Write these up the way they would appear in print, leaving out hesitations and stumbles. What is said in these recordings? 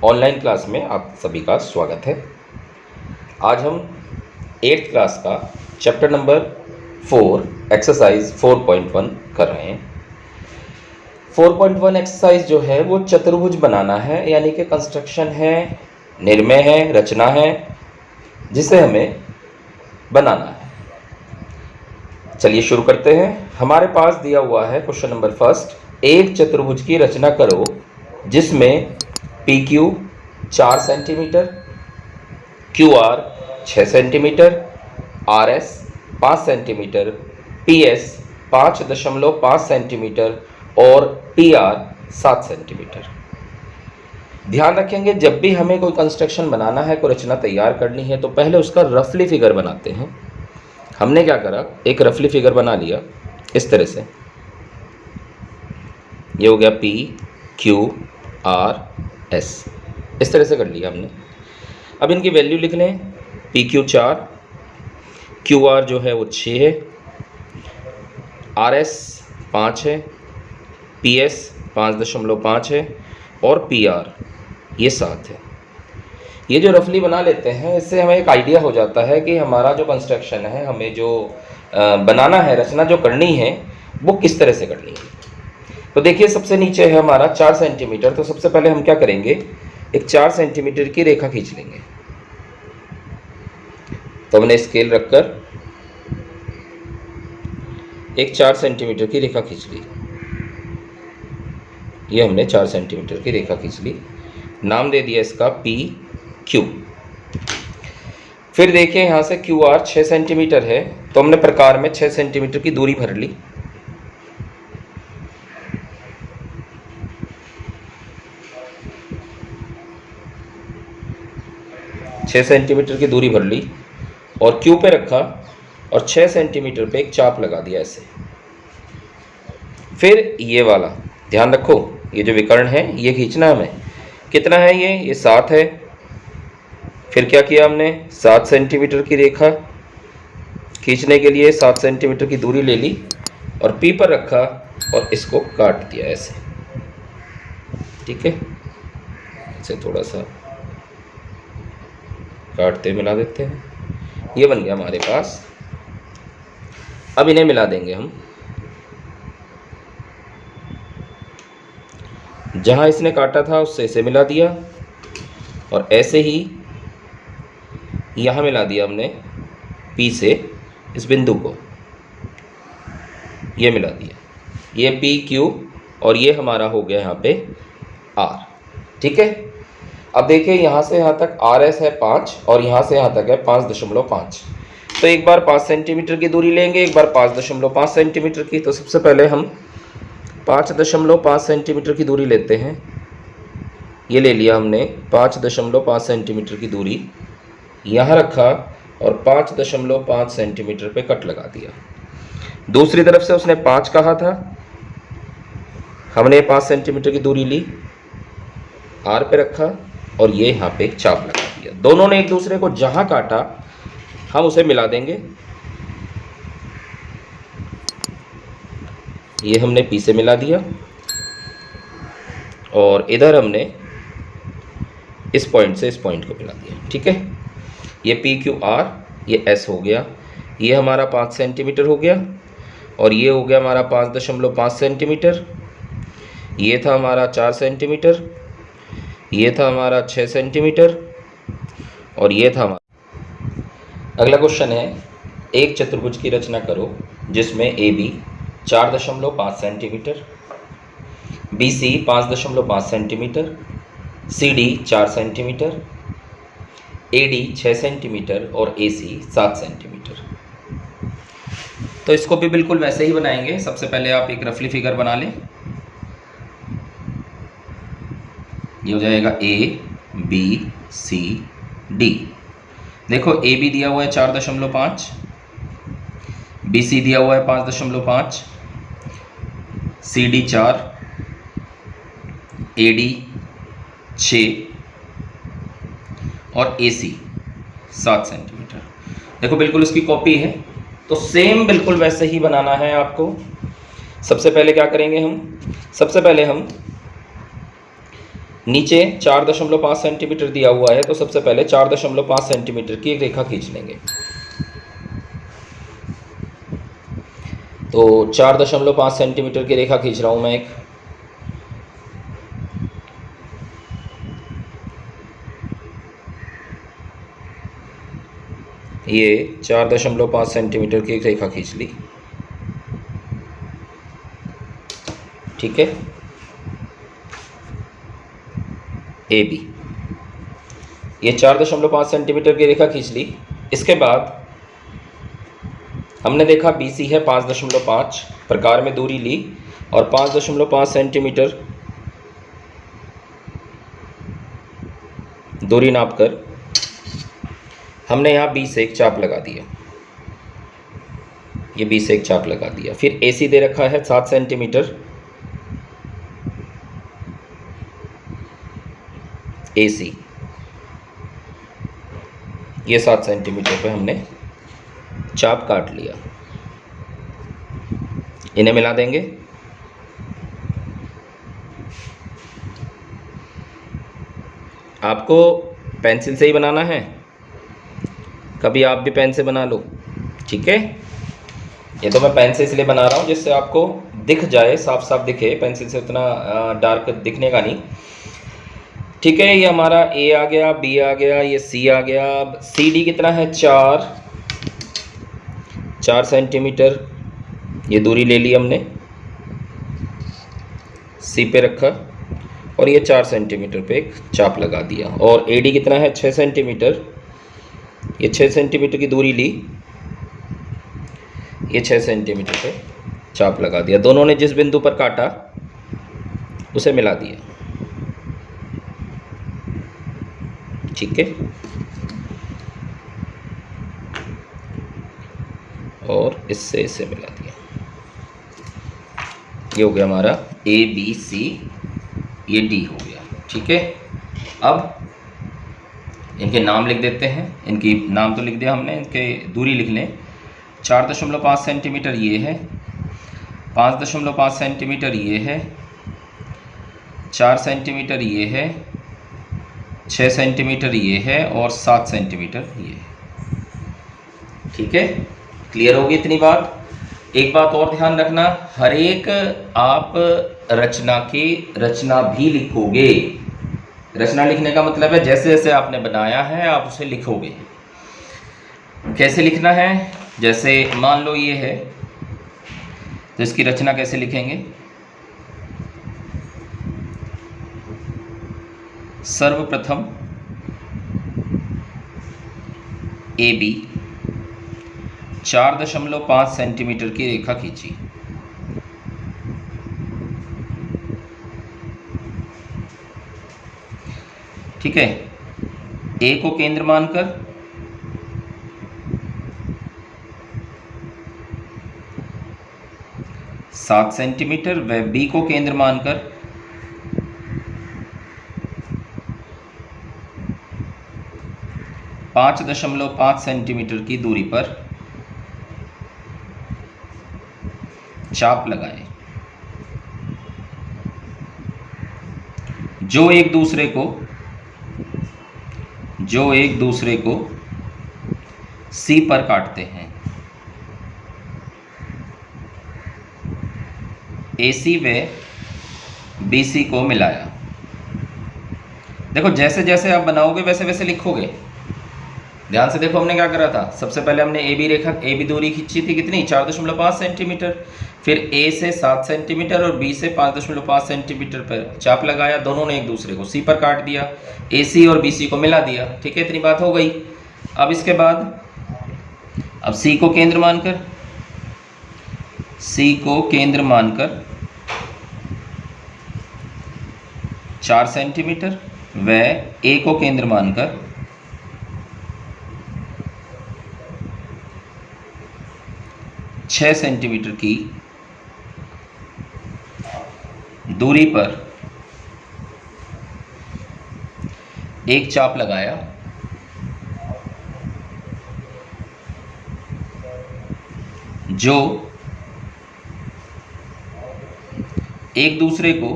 Online class में आप सभी का स्वागत है। आज हम 8th क्लास का चैप्टर नंबर 4 एक्सरसाइज 4.1 कर रहे हैं। 4.1 एक्सरसाइज जो है वो चतुर्भुज बनाना है, यानी कि कंस्ट्रक्शन है, निर्णय है, रचना है, जिसे हमें बनाना है। चलिए शुरू करते हैं। हमारे पास दिया हुआ है क्वेश्चन नंबर फर्स्ट, एक चतुर्भुज की रचना करो जिसमें PQ 4 centimetre, QR 6 centimetre, RS 5 centimetre, PS 5.5 centimetre और PR 7 सेंटीमीटर। ध्यान रखेंगे, जब भी हमें कोई कंस्ट्रक्शन बनाना है, कोई रचना तैयार करनी है, तो पहले उसका रफली फिगर बनाते हैं। हमने क्या करा, एक रफली फिगर बना लिया इस तरह से। ये हो गया PQRS, इस तरह से कर लिया हमने। अब इनकी वैल्यू लिख लें। PQ 4, QR जो है वो 6 है, RS 5 है, PS 5.5 है और PR ये 7 है। ये जो रफली बना लेते हैं, इससे हमें एक आइडिया हो जाता है कि हमारा जो कंस्ट्रक्शन है, हमें जो बनाना है, रचना जो करनी है, वो किस तरह से करनी है। तो देखिए, सबसे नीचे है हमारा 4 सेंटीमीटर। तो सबसे पहले हम क्या करेंगे, एक 4 सेंटीमीटर की रेखा खींच लेंगे। तो हमने स्केल रखकर एक 4 सेंटीमीटर की रेखा खींच ली। ये हमने 4 सेंटीमीटर की रेखा खींच ली, नाम दे दिया इसका PQ। फिर देखिए, यहाँ से QR 6 सेंटीमीटर है, तो हमने प्रकार में 6 सेंटीमीटर की दूरी भर ली। छः सेंटीमीटर की दूरी भर ली और Q पे रखा और 6 सेंटीमीटर पे एक चाप लगा दिया ऐसे। फिर ये वाला ध्यान रखो, ये जो विकर्ण है ये खींचना है हमें। कितना है ये 7 है। फिर क्या किया हमने, 7 सेंटीमीटर की रेखा खींचने के लिए 7 सेंटीमीटर की दूरी ले ली और P पर रखा और इसको काट दिया ऐसे। ठीक है, इसे थोड़ा सा काटते मिला देते हैं। ये बन गया हमारे पास। अब इन्हें मिला देंगे हम। जहां इसने काटा था उससे इसे मिला दिया और ऐसे ही यहां मिला दिया हमने P से इस बिंदु को, ये मिला दिया। ये PQ और ये हमारा हो गया यहाँ पे R। ठीक है, अब देखिए यहाँ से यहाँ तक RS है 5 और यहाँ से यहाँ तक है 5.5। तो एक बार 5 सेंटीमीटर की दूरी लेंगे, एक बार 5.5 सेंटीमीटर की। तो सबसे पहले हम 5.5 सेंटीमीटर की दूरी लेते हैं। ये ले लिया हमने 5.5 सेंटीमीटर की दूरी, यहाँ रखा और 5.5 सेंटीमीटर पे कट लगा दिया। दूसरी तरफ से उसने 5 कहा था, हमने 5 सेंटीमीटर की दूरी ली, R पे रखा और ये यहाँ पे एक चाप लगा दिया। दोनों ने एक दूसरे को जहाँ काटा हम उसे मिला देंगे। ये हमने P से मिला दिया और इधर हमने इस पॉइंट से इस पॉइंट को मिला दिया। ठीक है, ये PQR, ये S हो गया। ये हमारा 5 सेंटीमीटर हो गया और ये हो गया हमारा 5.5 सेंटीमीटर। ये था हमारा 4 सेंटीमीटर, ये था हमारा 6 सेंटीमीटर और ये था हमारा। अगला क्वेश्चन है, एक चतुर्भुज की रचना करो जिसमें AB 4.5 centimetre, BC 5.5 centimetre, CD 4 centimetre, AD 6 centimetre और AC 7 सेंटीमीटर। तो इसको भी बिल्कुल वैसे ही बनाएंगे। सबसे पहले आप एक रफली फिगर बना लें। ये हो जाएगा ABCD। देखो, AB दिया हुआ है 4.5, BC दिया हुआ है 5.5, CD 4, AD 6 और AC 7 सेंटीमीटर। देखो, बिल्कुल उसकी कॉपी है, तो सेम बिल्कुल वैसे ही बनाना है आपको। सबसे पहले क्या करेंगे हम, सबसे पहले हम नीचे 4.5 सेंटीमीटर दिया हुआ है, तो सबसे पहले 4.5 सेंटीमीटर की एक रेखा खींच लेंगे। तो 4.5 सेंटीमीटर की रेखा खींच रहा हूँ मैं एक। ये 4.5 सेंटीमीटर की एक रेखा खींच ली, ठीक है, ए बी। ये 4.5 सेंटीमीटर की रेखा खींच ली। इसके बाद हमने देखा बी सी है 5.5 प्रकार में दूरी ली और 5.5 सेंटीमीटर दूरी नापकर हमने यहाँ बी से एक चाप लगा दिया। ये बी से एक चाप लगा दिया। फिर ए सी दे रखा है 7 सेंटीमीटर, ए सी ये 7 सेंटीमीटर पे हमने चाप काट लिया। इन्हें मिला देंगे। आपको पेंसिल से ही बनाना है, कभी आप भी पेन से बना लो, ठीक है। ये तो मैं पेन से इसलिए बना रहा हूँ जिससे आपको दिख जाए, साफ साफ दिखे। पेंसिल से उतना डार्क दिखने का नहीं, ठीक है। ये हमारा ए आ गया, बी आ गया, ये सी आ गया। अब सी डी कितना है? 4 सेंटीमीटर ये दूरी ले ली हमने, सी पे रखा और ये 4 सेंटीमीटर पे एक चाप लगा दिया। और ए डी कितना है? 6 सेंटीमीटर, ये 6 सेंटीमीटर की दूरी ली, ये 6 सेंटीमीटर पे चाप लगा दिया। दोनों ने जिस बिंदु पर काटा उसे मिला दिया, ठीक है। और इससे इसे मिला दिया। ये हो गया हमारा ए बी सी, ये डी हो गया, ठीक है। अब इनके नाम लिख देते हैं। इनकी नाम तो लिख दिया हमने, इनके दूरी लिख लें। 4.5 सेंटीमीटर ये है, 5.5 सेंटीमीटर ये है, 4 सेंटीमीटर ये है, 6 सेंटीमीटर ये है और 7 सेंटीमीटर ये है, ठीक है। क्लियर होगी इतनी बात। एक बात और ध्यान रखना, हर एक आप रचना की रचना भी लिखोगे। रचना लिखने का मतलब है जैसे जैसे आपने बनाया है आप उसे लिखोगे। कैसे लिखना है? जैसे मान लो ये है, तो इसकी रचना कैसे लिखेंगे? सर्वप्रथम ए बी 4.5 सेंटीमीटर की रेखा खींची, ठीक है। ए को केंद्र मानकर सात सेंटीमीटर व बी को केंद्र मानकर 5.5 सेंटीमीटर की दूरी पर चाप लगाए, जो एक दूसरे को सी पर काटते हैं। AC व BC को मिलाया। देखो जैसे जैसे आप बनाओगे वैसे वैसे लिखोगे। ध्यान से देखो हमने क्या करा था। सबसे पहले हमने ए बी दूरी खींची थी कितनी? 4.5 सेंटीमीटर। फिर ए से 7 सेंटीमीटर और बी से 5.5 सेंटीमीटर पर चाप लगाया। दोनों ने एक दूसरे को सी पर काट दिया, AC और BC को मिला दिया, ठीक है। इतनी बात हो गई। अब इसके बाद अब C को केंद्र मानकर 4 सेंटीमीटर व A को केंद्र मानकर 6 सेंटीमीटर की दूरी पर एक चाप लगाया, जो एक दूसरे को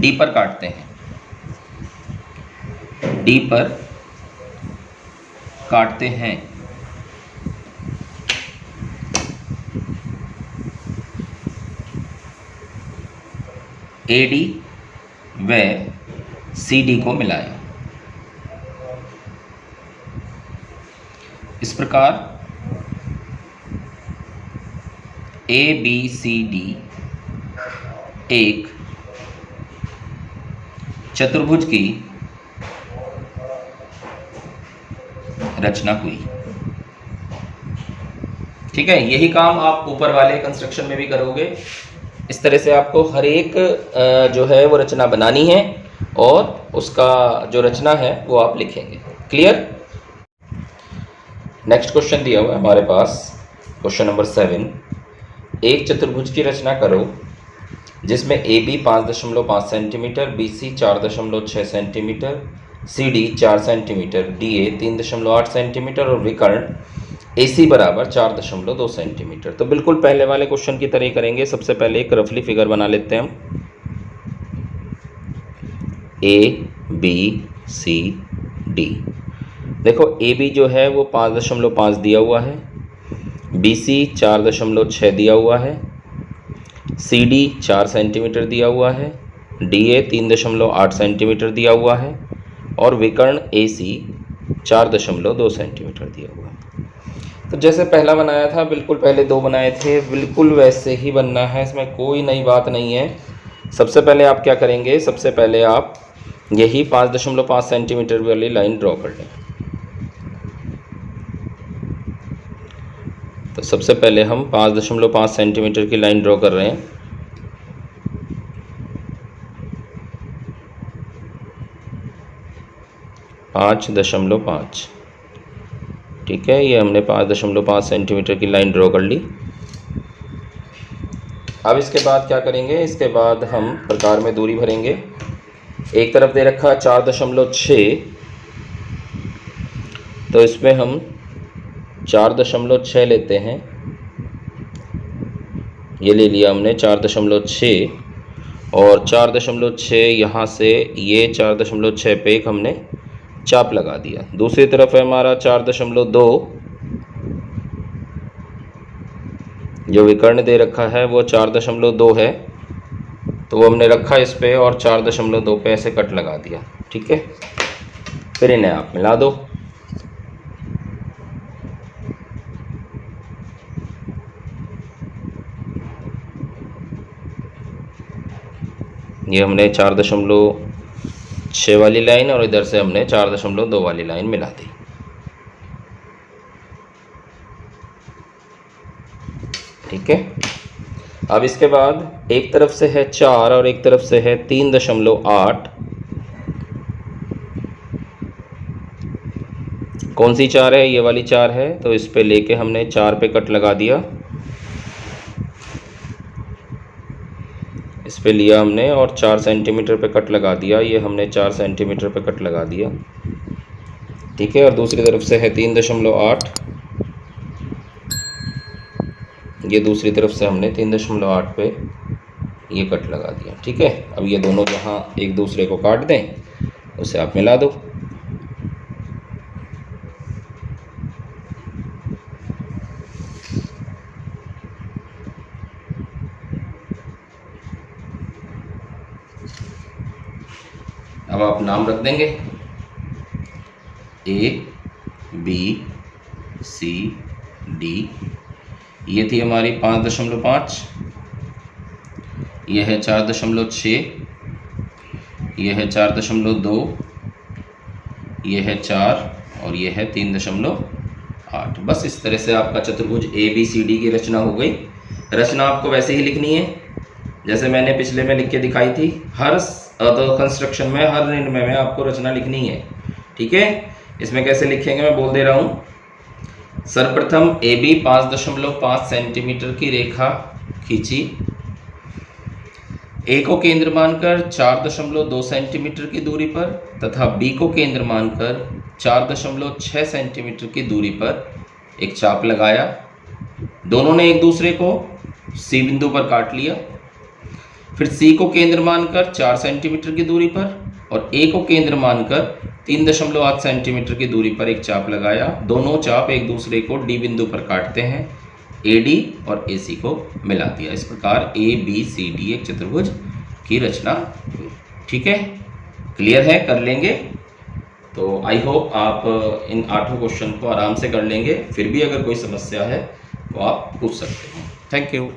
डी पर काटते हैं, डी पर काटते हैं। एडी व सीडी को मिलाया। इस प्रकार ए बी सी डी एक चतुर्भुज की रचना हुई। ठीक है, यही काम आप ऊपर वाले कंस्ट्रक्शन में भी करोगे। इस तरह से आपको हर एक जो है वो रचना बनानी है और उसका जो रचना है वो आप लिखेंगे। क्लियर? नेक्स्ट क्वेश्चन दिया हुआ है हमारे पास, क्वेश्चन नंबर 7। एक चतुर्भुज की रचना करो जिसमें A B 5.5 centimetre, B C 4.6 centimetre, C D 4 centimetre, D A 3.8 centimetre और विकर्ण ए सी बराबर 4.2 सेंटीमीटर। तो बिल्कुल पहले वाले क्वेश्चन की तरह करेंगे। सबसे पहले एक रफली फिगर बना लेते हैं हम। ए बी सी डी, देखो ए बी जो है वो 5.5 दिया हुआ है, बी सी 4.6 दिया हुआ है, सी डी 4 सेंटीमीटर दिया हुआ है, डी ए 3.8 सेंटीमीटर दिया हुआ है और विकर्ण ए सी 4.2 सेंटीमीटर दिया हुआ है। तो जैसे पहला बनाया था, बिल्कुल पहले दो बनाए थे, बिल्कुल वैसे ही बनना है, इसमें कोई नई बात नहीं है। सबसे पहले आप क्या करेंगे, सबसे पहले आप यही 5.5 सेंटीमीटर वाली लाइन ड्रॉ कर लें। तो सबसे पहले हम 5.5 सेंटीमीटर की लाइन ड्रॉ कर रहे हैं। पाँच दशमलव 5, ठीक है, ये हमने 5.5 सेंटीमीटर की लाइन ड्रॉ कर ली। अब इसके बाद क्या करेंगे, इसके बाद हम प्रकार में दूरी भरेंगे। एक तरफ दे रखा 4.6, तो इसमें हम 4.6 लेते हैं। ये ले लिया हमने 4.6 और 4.6 यहाँ से ये 4.6 पे एक हमने चाप लगा दिया। दूसरी तरफ है हमारा 4.2, जो विकर्ण दे रखा है वो 4.2 है, तो वो हमने रखा इस पे और 4.2 पे ऐसे कट लगा दिया। ठीक है, फिर इन्हें आप मिला दो। ये हमने 4.6 वाली लाइन और इधर से हमने 4.2 वाली लाइन मिला दी। ठीक है, अब इसके बाद एक तरफ से है 4 और एक तरफ से है 3.8। कौन सी 4 है, ये वाली 4 है, तो इस पे लेके हमने 4 पे कट लगा दिया। इस पे लिया हमने और 4 सेंटीमीटर पे कट लगा दिया। ये हमने 4 सेंटीमीटर पे कट लगा दिया। ठीक है, और दूसरी तरफ से है 3.8, ये दूसरी तरफ से हमने 3.8 पे ये कट लगा दिया। ठीक है, अब ये दोनों जहाँ एक दूसरे को काट दें उसे आप मिला दो। अब आप नाम रख देंगे, ए बी सी डी। ये थी हमारी 5.5, यह है 4.6, यह है 4.2, यह है 4 और यह है 3.8। बस इस तरह से आपका चतुर्भुज ए बी सी डी की रचना हो गई। रचना आपको वैसे ही लिखनी है जैसे मैंने पिछले में लिख के दिखाई थी। हर तो कंस्ट्रक्शन में, हर निर्णय में आपको रचना लिखनी है। ठीक है, इसमें कैसे लिखेंगे मैं बोल दे रहा हूँ। सर्वप्रथम ए बी 5.5 सेंटीमीटर की रेखा खींची। ए को केंद्र मानकर 4.2 सेंटीमीटर की दूरी पर तथा बी को केंद्र मानकर 4.6 सेंटीमीटर की दूरी पर एक चाप लगाया। दोनों ने एक दूसरे को सी बिंदु पर काट लिया। फिर सी को केंद्र मानकर 4 सेंटीमीटर की दूरी पर और ए को केंद्र मानकर 3.8 सेंटीमीटर की दूरी पर एक चाप लगाया। दोनों चाप एक दूसरे को डी बिंदु पर काटते हैं, AD और AC को मिला दिया। इस प्रकार ABCD एक चतुर्भुज की रचना हुई। ठीक है, क्लियर है, कर लेंगे। तो आई होप आप इन 8 क्वेश्चन को आराम से कर लेंगे। फिर भी अगर कोई समस्या है तो आप पूछ सकते हैं। Thank you.